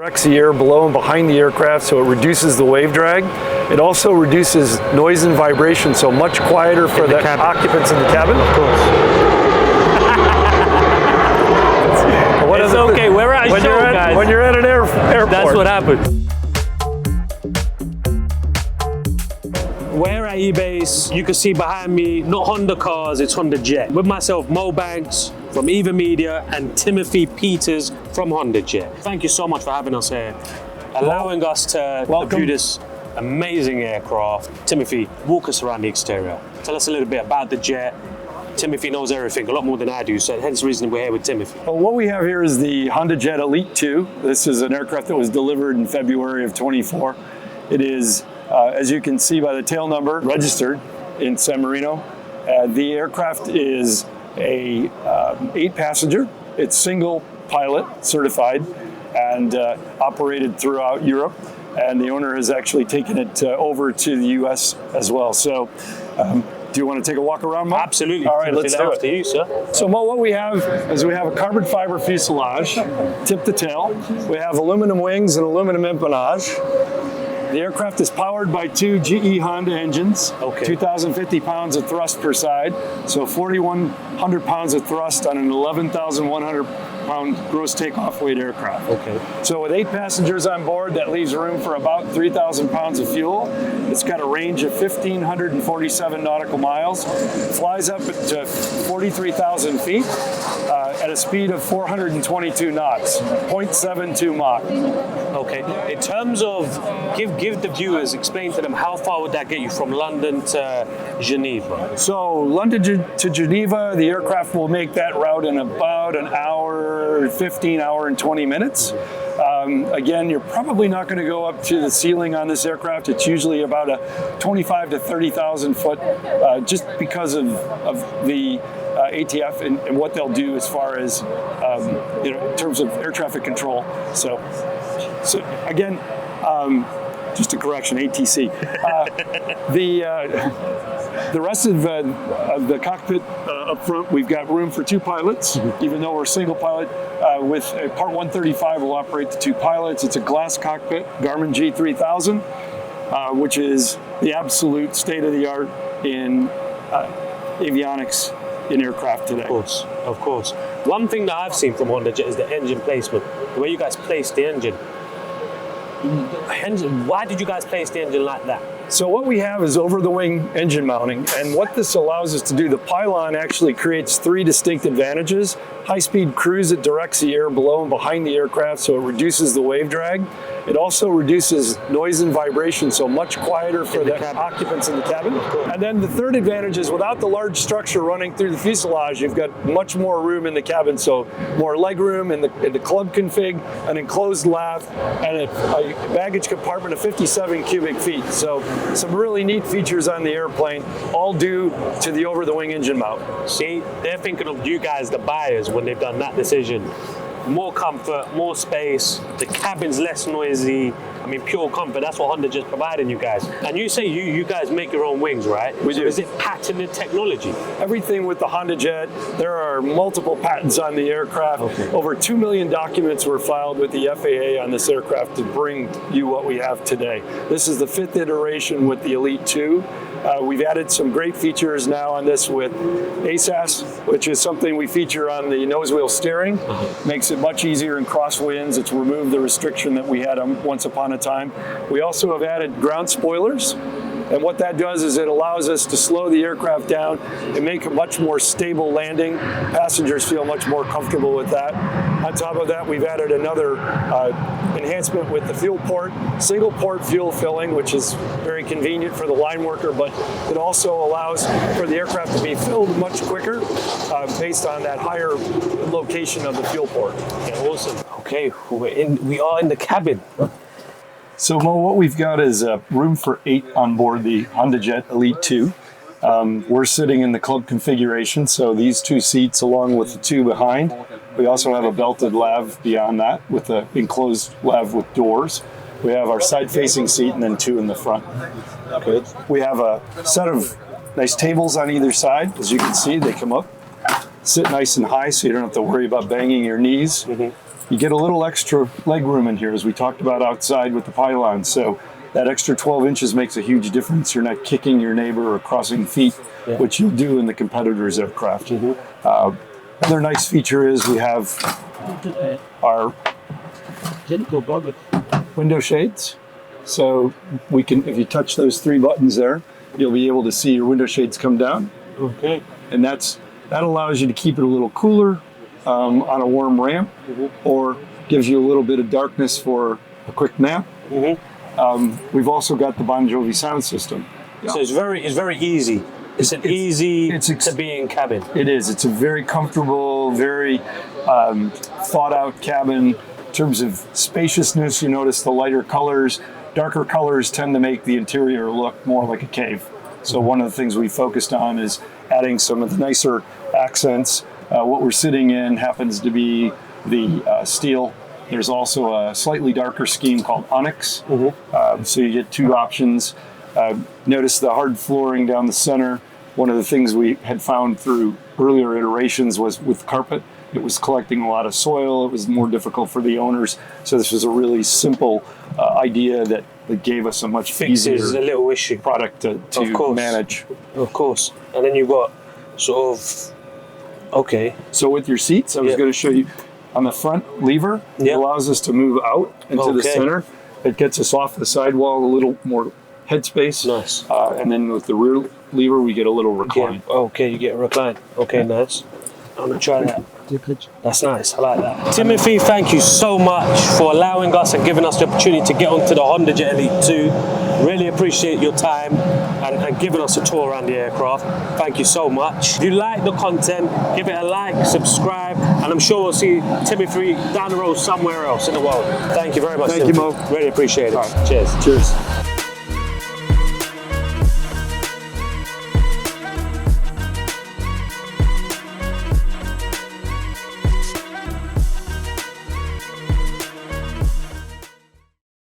directs the air below and behind the aircraft, so it reduces the wave drag. It also reduces noise and vibration, so much quieter for the occupants in the cabin. Of course. It's okay, we're at a show, guys. When you're at an airport. That's what happens. We're at eBase. You can see behind me, not Honda cars, it's Honda Jet. With myself, Mo Banks from Eva Media and Timothy Peters from Honda Jet. Thank you so much for having us here, allowing us to view this amazing aircraft. Timothy, walk us around the exterior. Tell us a little bit about the Jet. Timothy knows everything, a lot more than I do, so hence the reason we're here with Timothy. Well, what we have here is the Honda Jet Elite 2. This is an aircraft that was delivered in February of 24. It is, as you can see by the tail number, registered in San Marino. The aircraft is a 8-passenger. It's single pilot certified and operated throughout Europe. And the owner has actually taken it over to the US as well. So, do you want to take a walk around, Mo? Absolutely. All right, let's do it. To you, sir. So, Mo, what we have is we have a carbon fiber fuselage, tip to tail. We have aluminum wings and aluminum empennage. The aircraft is powered by 2 GE Honda engines, 2,050 pounds of thrust per side, so 4,100 pounds of thrust on an 11,100 pound gross takeoff weight aircraft. Okay. So with 8 passengers on board, that leaves room for about 3,000 pounds of fuel. It's got a range of 1,547 nautical miles, flies up to 43,000 feet at a speed of 422 knots, 0.72 Mach. Okay. In terms of, give the viewers, explain to them how far would that get you from London to Geneva? So London to Geneva, the aircraft will make that route in about an hour, 15 hour and 20 minutes. Again, you're probably not going to go up to the ceiling on this aircraft. It's usually about a 25 to 30,000 foot, just because of the ATF and what they'll do as far as in terms of air traffic control. So again, just a correction, ATC. The rest of the cockpit up front, we've got room for 2 pilots, even though we're single pilot. With a Part 135, we'll operate the 2 pilots. It's a glass cockpit, Garmin G3000, which is the absolute state-of-the-art in avionics in aircraft today. Of course. One thing that I've seen from Honda Jet is the engine placement, the way you guys place the engine. Why did you guys place the engine like that? So what we have is over-the-wing engine mounting, and what this allows us to do, the pylon actually creates 3 distinct advantages. High-speed cruise, it directs the air below and behind the aircraft, so it reduces the wave drag. It also reduces noise and vibration, so much quieter for the occupants in the cabin. And then the third advantage is without the large structure running through the fuselage, you've got much more room in the cabin, so more leg room in the club config, an enclosed lav, and a baggage compartment of 57 cubic feet. So some really neat features on the airplane, all due to the over-the-wing engine mount. See, they're thinking of you guys, the buyers, when they've done that decision. More comfort, more space, the cabin's less noisy. I mean, pure comfort, that's what Honda just providing you guys. And you say you guys make your own wings, right? We do. Is it patented technology? Everything with the Honda Jet, there are multiple patents on the aircraft. Over 2 million documents were filed with the FAA on this aircraft to bring you what we have today. This is the 5th iteration with the Elite 2. We've added some great features now on this with ASAS, which is something we feature on the nose wheel steering. Makes it much easier in crosswinds. It's removed the restriction that we had once upon a time. We also have added ground spoilers. And what that does is it allows us to slow the aircraft down and make a much more stable landing. Passengers feel much more comfortable with that. On top of that, we've added another enhancement with the fuel port, single port fuel filling, which is very convenient for the line worker, but it also allows for the aircraft to be filled much quicker based on that higher location of the fuel port. Yeah, awesome. Okay, we are in the cabin. So Mo, what we've got is room for 8 on board the Honda Jet Elite 2. We're sitting in the club configuration, so these 2 seats along with the 2 behind. We also have a belted lav beyond that with an enclosed lav with doors. We have our side-facing seat and then 2 in the front. Okay. We have a set of nice tables on either side. As you can see, they come up, sit nice and high so you don't have to worry about banging your knees. You get a little extra leg room in here, as we talked about outside with the pylons. So that extra 12 inches makes a huge difference. You're not kicking your neighbor or crossing feet, which you'll do in the competitor's aircraft. Another nice feature is we have our window shades. So we can, if you touch those 3 buttons there, you'll be able to see your window shades come down. Okay. And that allows you to keep it a little cooler on a warm ramp, or gives you a little bit of darkness for a quick nap. We've also got the Bon Jovi sound system. So it's very easy. It's easy to be in cabin. It is. It's a very comfortable, very thought out cabin. In terms of spaciousness, you notice the lighter colors. Darker colors tend to make the interior look more like a cave. So one of the things we focused on is adding some of the nicer accents. What we're sitting in happens to be the steel. There's also a slightly darker scheme called onyx. So you get 2 options. Notice the hard flooring down the center. One of the things we had found through earlier iterations was with carpet, it was collecting a lot of soil. It was more difficult for the owners. So this was a really simple idea that gave us a much easier a little issue product to manage. Of course. And then you've got sort of, okay. So with your seats, I was going to show you on the front lever, it allows us to move out into the center. It gets us off the sidewall, a little more headspace. Nice. And then with the rear lever, we get a little recline. Okay, you get a recline. Okay, nice. I'm going to try that. That's nice. I like that. Timothy, thank you so much for allowing us and giving us the opportunity to get onto the Honda Jet Elite 2. Really appreciate your time and giving us a tour around the aircraft. Thank you so much. If you like the content, give it a like, subscribe, and I'm sure we'll see Timothy down the road somewhere else in the world. Thank you very much, Thank you, Mo. Really appreciate it. Right. Cheers. Cheers.